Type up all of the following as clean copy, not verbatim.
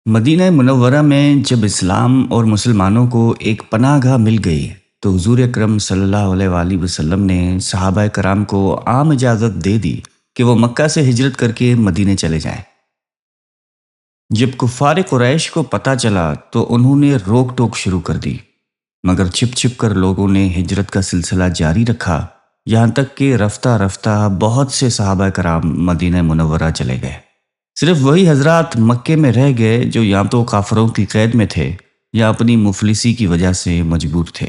مدینہ منورہ میں جب اسلام اور مسلمانوں کو ایک پناہ گاہ مل گئی تو حضور اکرم صلی اللہ علیہ وآلہ وسلم نے صحابہ کرام کو عام اجازت دے دی کہ وہ مکہ سے ہجرت کر کے مدینے چلے جائیں۔ جب کفار قریش کو پتہ چلا تو انہوں نے روک ٹوک شروع کر دی، مگر چھپ چھپ کر لوگوں نے ہجرت کا سلسلہ جاری رکھا، یہاں تک کہ رفتہ رفتہ بہت سے صحابہ کرام مدینہ منورہ چلے گئے۔ صرف وہی حضرات مکے میں رہ گئے جو یا تو کافروں کی قید میں تھے یا اپنی مفلسی کی وجہ سے مجبور تھے۔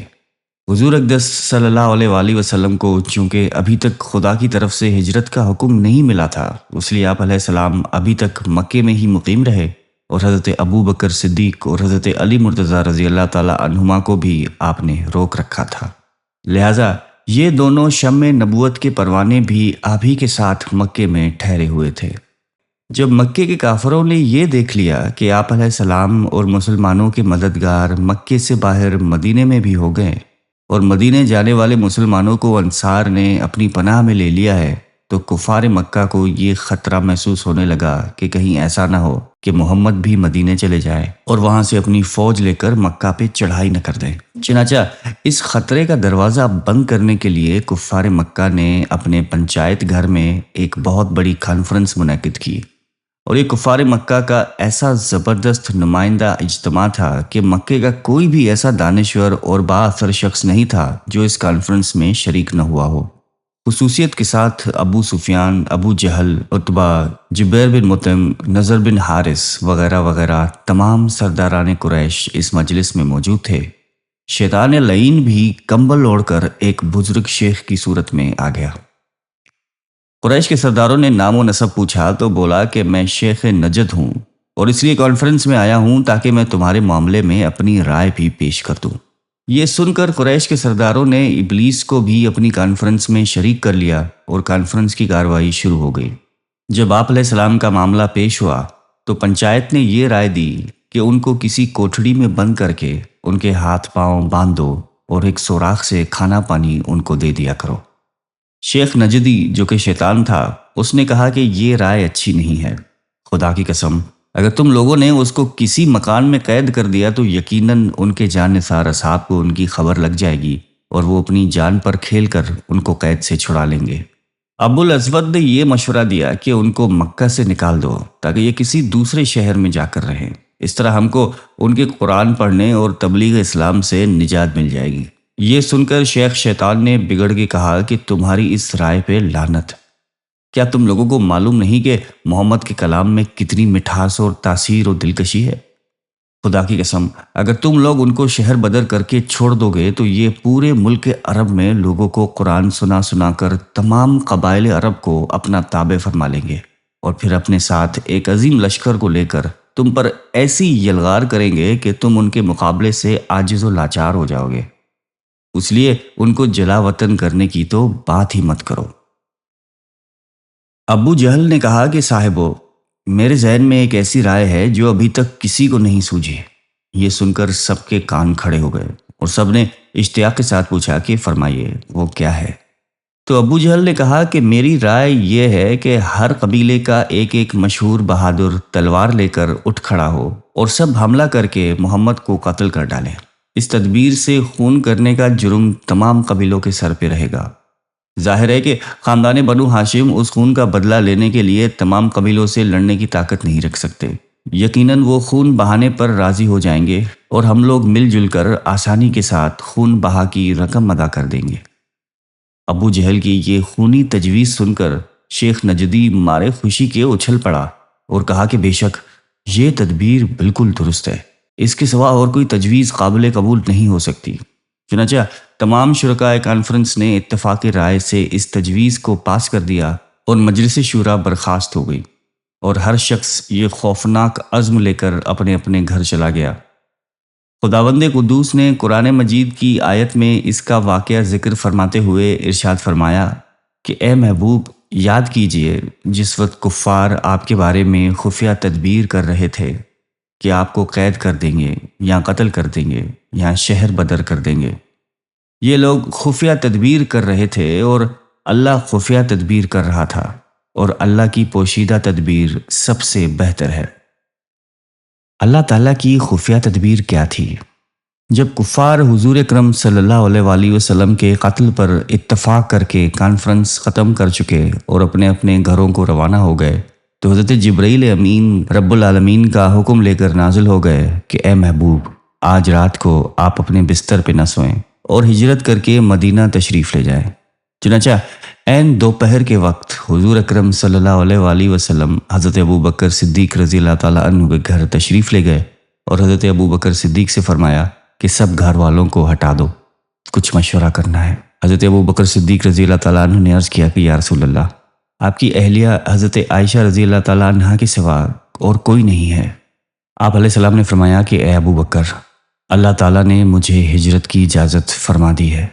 حضور اقدس صلی اللہ علیہ وآلہ وسلم کو چونکہ ابھی تک خدا کی طرف سے ہجرت کا حکم نہیں ملا تھا، اس لیے آپ علیہ السلام ابھی تک مکے میں ہی مقیم رہے، اور حضرت ابو بکر صدیق اور حضرت علی مرتضیٰ رضی اللہ تعالی عنہما کو بھی آپ نے روک رکھا تھا۔ لہٰذا یہ دونوں شمع نبوت کے پروانے بھی آپ ہی کے ساتھ مکے میں ٹھہرے ہوئے تھے۔ جب مکے کے کافروں نے یہ دیکھ لیا کہ آپ علیہ السلام اور مسلمانوں کے مددگار مکے سے باہر مدینے میں بھی ہو گئے اور مدینے جانے والے مسلمانوں کو انصار نے اپنی پناہ میں لے لیا ہے، تو کفار مکہ کو یہ خطرہ محسوس ہونے لگا کہ کہیں ایسا نہ ہو کہ محمد بھی مدینے چلے جائے اور وہاں سے اپنی فوج لے کر مکہ پہ چڑھائی نہ کر دیں۔ چنانچہ اس خطرے کا دروازہ بند کرنے کے لیے کفار مکہ نے اپنے پنچایت گھر میں ایک بہت بڑی کانفرنس منعقد کی، اور یہ کفار مکہ کا ایسا زبردست نمائندہ اجتماع تھا کہ مکے کا کوئی بھی ایسا دانشور اور بااثر شخص نہیں تھا جو اس کانفرنس میں شریک نہ ہوا ہو۔ خصوصیت کے ساتھ ابو سفیان، ابو جہل، عتبہ، جبیر بن مطعم، نضر بن حارث وغیرہ وغیرہ تمام سرداران قریش اس مجلس میں موجود تھے۔ شیطان لعین بھی کمبل اوڑھ کر ایک بزرگ شیخ کی صورت میں آ گیا۔ قریش کے سرداروں نے نام و نسب پوچھا تو بولا کہ میں شیخ نجد ہوں اور اس لیے کانفرنس میں آیا ہوں تاکہ میں تمہارے معاملے میں اپنی رائے بھی پیش کر دوں۔ یہ سن کر قریش کے سرداروں نے ابلیس کو بھی اپنی کانفرنس میں شریک کر لیا اور کانفرنس کی کارروائی شروع ہو گئی۔ جب آپ علیہ السلام کا معاملہ پیش ہوا تو پنچایت نے یہ رائے دی کہ ان کو کسی کوٹھڑی میں بند کر کے ان کے ہاتھ پاؤں باندھ دو اور ایک سوراخ سے کھانا پانی ان کو دے دیا کرو۔ شیخ نجدی جو کہ شیطان تھا، اس نے کہا کہ یہ رائے اچھی نہیں ہے۔ خدا کی قسم، اگر تم لوگوں نے اس کو کسی مکان میں قید کر دیا تو یقیناً ان کے جان نثار اصحاب کو ان کی خبر لگ جائے گی اور وہ اپنی جان پر کھیل کر ان کو قید سے چھڑا لیں گے۔ ابو الاسود نے یہ مشورہ دیا کہ ان کو مکہ سے نکال دو تاکہ یہ کسی دوسرے شہر میں جا کر رہیں، اس طرح ہم کو ان کے قرآن پڑھنے اور تبلیغ اسلام سے نجات مل جائے گی۔ یہ سن کر شیخ شیطان نے بگڑ کے کہا کہ تمہاری اس رائے پہ لعنت! کیا تم لوگوں کو معلوم نہیں کہ محمد کے کلام میں کتنی مٹھاس اور تاثیر اور دلکشی ہے؟ خدا کی قسم، اگر تم لوگ ان کو شہر بدر کر کے چھوڑ دو گے تو یہ پورے ملک عرب میں لوگوں کو قرآن سنا سنا کر تمام قبائل عرب کو اپنا تابع فرما لیں گے، اور پھر اپنے ساتھ ایک عظیم لشکر کو لے کر تم پر ایسی یلغار کریں گے کہ تم ان کے مقابلے سے عاجز و لاچار ہو جاؤ گے۔ اس لیے ان کو جلا وطن کرنے کی تو بات ہی مت کرو۔ ابو جہل نے کہا کہ صاحبو، میرے ذہن میں ایک ایسی رائے ہے جو ابھی تک کسی کو نہیں سوجھی۔ یہ سن کر سب کے کان کھڑے ہو گئے اور سب نے اشتیاق کے ساتھ پوچھا کہ فرمائیے وہ کیا ہے؟ تو ابو جہل نے کہا کہ میری رائے یہ ہے کہ ہر قبیلے کا ایک ایک مشہور بہادر تلوار لے کر اٹھ کھڑا ہو اور سب حملہ کر کے محمد کو قتل کر ڈالیں۔ اس تدبیر سے خون کرنے کا جرم تمام قبیلوں کے سر پہ رہے گا۔ ظاہر ہے کہ خاندان بنو ہاشم اس خون کا بدلہ لینے کے لیے تمام قبیلوں سے لڑنے کی طاقت نہیں رکھ سکتے۔ یقیناً وہ خون بہانے پر راضی ہو جائیں گے اور ہم لوگ مل جل کر آسانی کے ساتھ خون بہا کی رقم ادا کر دیں گے۔ ابو جہل کی یہ خونی تجویز سن کر شیخ نجدی مارے خوشی کے اچھل پڑا اور کہا کہ بے شک یہ تدبیر بالکل درست ہے، اس کے سوا اور کوئی تجویز قابل قبول نہیں ہو سکتی۔ چنانچہ تمام شرکائے کانفرنس نے اتفاق رائے سے اس تجویز کو پاس کر دیا اور مجلس شورا برخاست ہو گئی، اور ہر شخص یہ خوفناک عزم لے کر اپنے اپنے گھر چلا گیا۔ خداوند قدوس نے قرآن مجید کی آیت میں اس کا واقعہ ذکر فرماتے ہوئے ارشاد فرمایا کہ اے محبوب، یاد کیجئے جس وقت کفار آپ کے بارے میں خفیہ تدبیر کر رہے تھے کہ آپ کو قید کر دیں گے یا قتل کر دیں گے یا شہر بدر کر دیں گے۔ یہ لوگ خفیہ تدبیر کر رہے تھے اور اللہ خفیہ تدبیر کر رہا تھا، اور اللہ کی پوشیدہ تدبیر سب سے بہتر ہے۔ اللہ تعالیٰ کی خفیہ تدبیر کیا تھی؟ جب کفار حضور اکرم صلی اللہ علیہ وآلہ وسلم کے قتل پر اتفاق کر کے کانفرنس ختم کر چکے اور اپنے اپنے گھروں کو روانہ ہو گئے تو حضرت جبرائیل امین رب العالمین کا حکم لے کر نازل ہو گئے کہ اے محبوب، آج رات کو آپ اپنے بستر پہ نہ سوئیں اور ہجرت کر کے مدینہ تشریف لے جائیں۔ چنانچہ عین دوپہر کے وقت حضور اکرم صلی اللہ علیہ وآلہ وسلم حضرت ابوبکر صدیق رضی اللہ تعالیٰ عنہ کے گھر تشریف لے گئے اور حضرت ابوبکر صدیق سے فرمایا کہ سب گھر والوں کو ہٹا دو، کچھ مشورہ کرنا ہے۔ حضرت ابوبکر صدیق رضی اللہ تعالیٰ عنہ نے عرض کیا کہ یا رسول اللہ، آپ کی اہلیہ حضرت عائشہ رضی اللہ تعالیٰ عنہ کے سوا اور کوئی نہیں ہے۔ آپ علیہ السلام نے فرمایا کہ اے ابوبکر، اللہ تعالیٰ نے مجھے ہجرت کی اجازت فرما دی ہے۔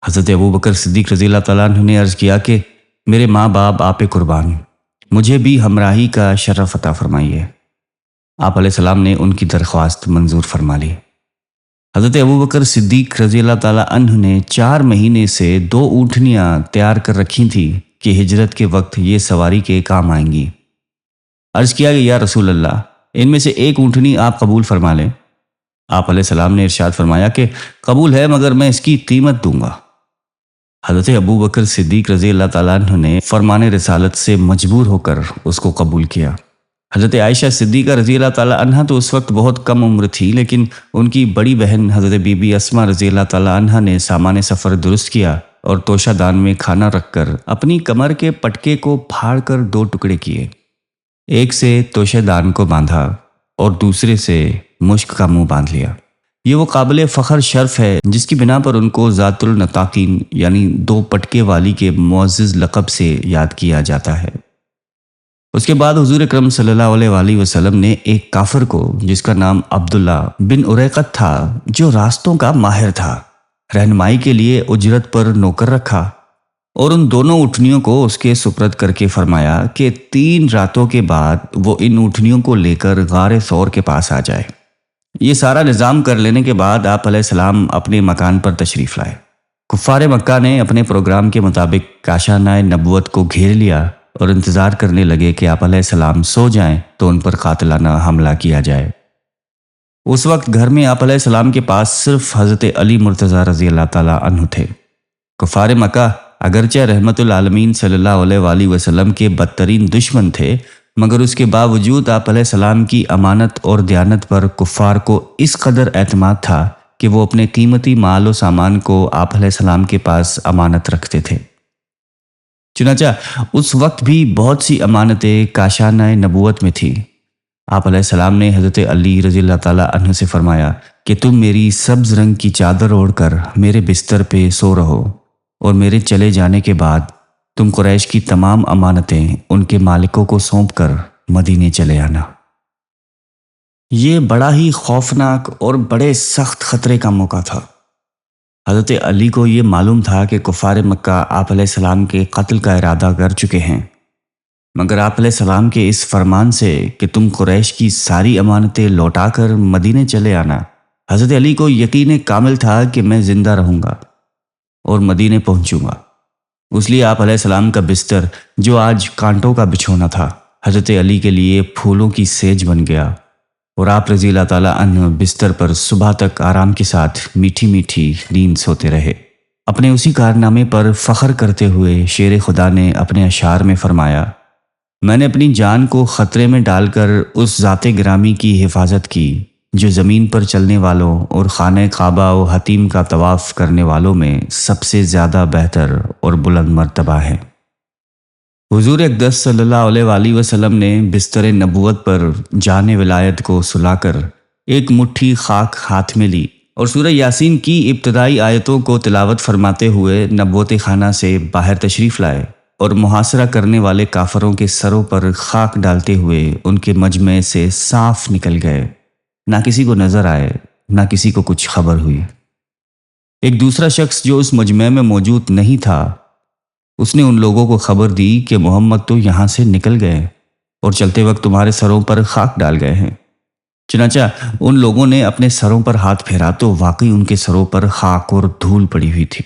حضرت ابوبکر صدیق رضی اللہ تعالیٰ عنہ نے عرض کیا کہ میرے ماں باپ آپ قربان، مجھے بھی ہمراہی کا شرف عطا فرمائیے۔ آپ علیہ السلام نے ان کی درخواست منظور فرما لی۔ حضرت ابوبکر صدیق رضی اللہ تعالیٰ عنہ نے 4 مہینے سے 2 اونٹنیاں تیار کر رکھی تھیں کہ ہجرت کے وقت یہ سواری کے کام آئیں گی۔ عرض کیا کہ یا رسول اللہ، ان میں سے ایک اونٹنی آپ قبول فرما لیں۔ آپ علیہ السلام نے ارشاد فرمایا کہ قبول ہے، مگر میں اس کی قیمت دوں گا۔ حضرت ابوبکر صدیق رضی اللہ تعالیٰ عنہ نے فرمان رسالت سے مجبور ہو کر اس کو قبول کیا۔ حضرت عائشہ صدیقہ رضی اللہ تعالیٰ عنہ تو اس وقت بہت کم عمر تھی، لیکن ان کی بڑی بہن حضرت بی بی اسماء رضی اللہ تعالیٰ عنہ نے سامان سفر درست کیا اور توشہ دان میں کھانا رکھ کر اپنی کمر کے پٹکے کو پھاڑ کر 2 ٹکڑے کیے، ایک سے توشہ دان کو باندھا اور دوسرے سے مشک کا منہ باندھ لیا۔ یہ وہ قابل فخر شرف ہے جس کی بنا پر ان کو ذات النطاقین یعنی 2 پٹکے والی کے معزز لقب سے یاد کیا جاتا ہے۔ اس کے بعد حضور اکرم صلی اللہ علیہ وآلہ وسلم نے ایک کافر کو جس کا نام عبداللہ بن اریقت تھا، جو راستوں کا ماہر تھا، رہنمائی کے لیے اجرت پر نوکر رکھا اور ان دونوں اونٹنیوں کو اس کے سپرد کر کے فرمایا کہ 3 راتوں کے بعد وہ ان اونٹنیوں کو لے کر غار ثور کے پاس آ جائے۔ یہ سارا نظام کر لینے کے بعد آپ علیہ السلام اپنے مکان پر تشریف لائے۔ کفار مکہ نے اپنے پروگرام کے مطابق کاشانۂ نبوت کو گھیر لیا اور انتظار کرنے لگے کہ آپ علیہ السلام سو جائیں تو ان پر قاتلانہ حملہ کیا جائے۔ اس وقت گھر میں آپ علیہ السلام کے پاس صرف حضرت علی مرتضیٰ رضی اللہ تعالیٰ عنہ تھے۔ کفار مکہ اگرچہ رحمت العالمین صلی اللہ علیہ وآلہ وسلم کے بدترین دشمن تھے، مگر اس کے باوجود آپ علیہ السلام کی امانت اور دیانت پر کفار کو اس قدر اعتماد تھا کہ وہ اپنے قیمتی مال و سامان کو آپ علیہ السلام کے پاس امانت رکھتے تھے۔ چنانچہ اس وقت بھی بہت سی امانتیں کاشانہ نبوت میں تھیں۔ آپ علیہ السلام نے حضرت علی رضی اللہ تعالیٰ عنہ سے فرمایا کہ تم میری سبز رنگ کی چادر اوڑھ کر میرے بستر پہ سو رہو اور میرے چلے جانے کے بعد تم قریش کی تمام امانتیں ان کے مالکوں کو سونپ کر مدینے چلے آنا۔ یہ بڑا ہی خوفناک اور بڑے سخت خطرے کا موقع تھا۔ حضرت علی کو یہ معلوم تھا کہ کفار مکہ آپ علیہ السلام کے قتل کا ارادہ کر چکے ہیں، مگر آپ علیہ السلام کے اس فرمان سے کہ تم قریش کی ساری امانتیں لوٹا کر مدینے چلے آنا، حضرت علی کو یقین کامل تھا کہ میں زندہ رہوں گا اور مدینے پہنچوں گا۔ اس لیے آپ علیہ السلام کا بستر، جو آج کانٹوں کا بچھونا تھا، حضرت علی کے لیے پھولوں کی سیج بن گیا اور آپ رضی اللہ تعالیٰ عنہ بستر پر صبح تک آرام کے ساتھ میٹھی میٹھی نیند سوتے رہے۔ اپنے اسی کارنامے پر فخر کرتے ہوئے شیر خدا نے اپنے اشعار میں فرمایا، میں نے اپنی جان کو خطرے میں ڈال کر اس ذات گرامی کی حفاظت کی جو زمین پر چلنے والوں اور خانہ کعبہ و حتیم کا طواف کرنے والوں میں سب سے زیادہ بہتر اور بلند مرتبہ ہے۔ حضور اقدس صلی اللہ علیہ وآلہ وسلم نے بستر نبوت پر جان ولایت کو سلا کر ایک مٹھی خاک ہاتھ میں لی اور سورہ یاسین کی ابتدائی آیتوں کو تلاوت فرماتے ہوئے نبوت خانہ سے باہر تشریف لائے اور محاصرہ کرنے والے کافروں کے سروں پر خاک ڈالتے ہوئے ان کے مجمع سے صاف نکل گئے۔ نہ کسی کو نظر آئے، نہ کسی کو کچھ خبر ہوئی۔ ایک دوسرا شخص جو اس مجمع میں موجود نہیں تھا، اس نے ان لوگوں کو خبر دی کہ محمد تو یہاں سے نکل گئے اور چلتے وقت تمہارے سروں پر خاک ڈال گئے ہیں۔ چنانچہ ان لوگوں نے اپنے سروں پر ہاتھ پھیرا تو واقعی ان کے سروں پر خاک اور دھول پڑی ہوئی تھی۔